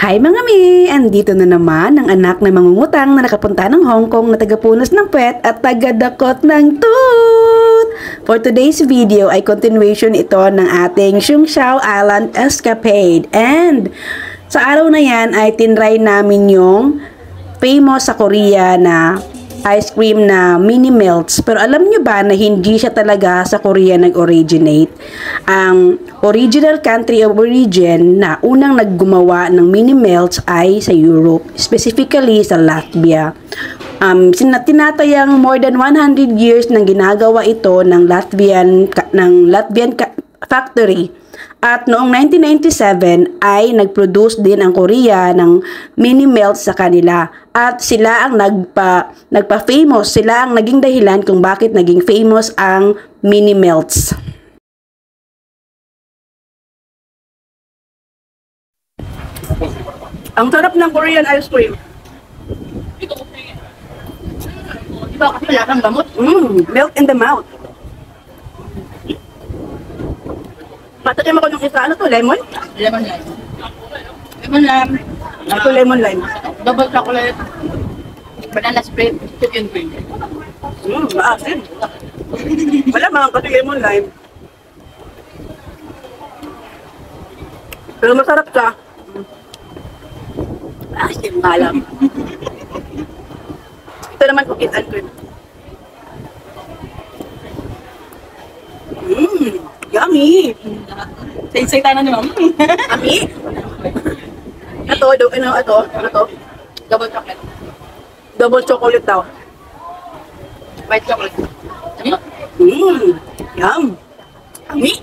Hi mga mi! Andito na naman ang anak ng mangungutang na nakapunta ng Hong Kong na tagapunas ng puwet at tagadakot ng tooth! For today's video ay continuation ito ng ating Shung Shao Island Escapade. And sa araw na yan ay tinry namin yung famous sa Korea na ice cream na mini melts. Pero alam nyo ba na hindi siya talaga sa Korea nag-originate? Ang original country of origin na unang naggumawa ng mini melts ay sa Europe, specifically sa Latvia. Tinatayang more than 100 years nang ginagawa ito ng Latvian factory. At noong 1997 ay nag-produce din ang Korea ng mini melts sa kanila. At sila ang nagpa-famous, sila ang naging dahilan kung bakit naging famous ang mini melts. Ang sarap ng Korean ice cream. Diba kasi wala kang gamot? Melt in the mouth. Patatim ako ng isa. Ano to? Lemon? Lemon lime. Lemon lime. Ito lemon lime. Double chocolate. Banana spread. Chicken cream. Maasin. Wala mga kasi lemon lime. Pero masarap siya. Asim nga lang. Ito naman cookies and cream. Yummy! Say tayo na ni Ma'am. Yummy! Ito. Double chocolate. Double chocolate daw. White chocolate. Yum! Yummy!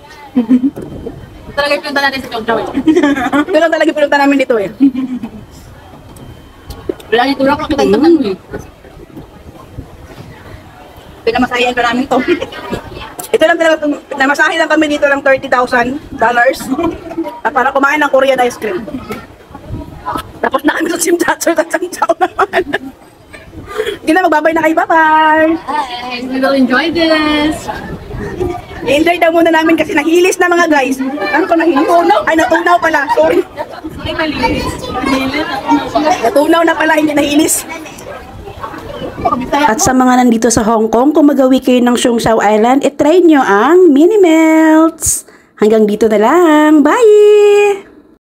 Talaga yung pinunta natin sa Chow Chow. Ito lang talaga pinunta namin dito eh. Wala nito lang kita yung tanong eh. Pinamasahihan pa namin to. Ito lang talaga, namasahe lang kami dito ng $30,000 para kumain ng Korean ice cream. Tapos na kami sa Simjatsu at Samchow naman. Hindi na, magbabay na kayo. Bye-bye! Hi, we will enjoy this. I-enjoy daw muna namin kasi nahilis na mga guys. Ano ko nahilis? Natunaw. Ay, natunaw pala. Sorry. Natunaw na pala, hindi nahilis. At sa mga nandito sa Hong Kong, kung magawi kayo ng Shung Shao Island, itry nyo ang mini melts. Hanggang dito na lang. Bye!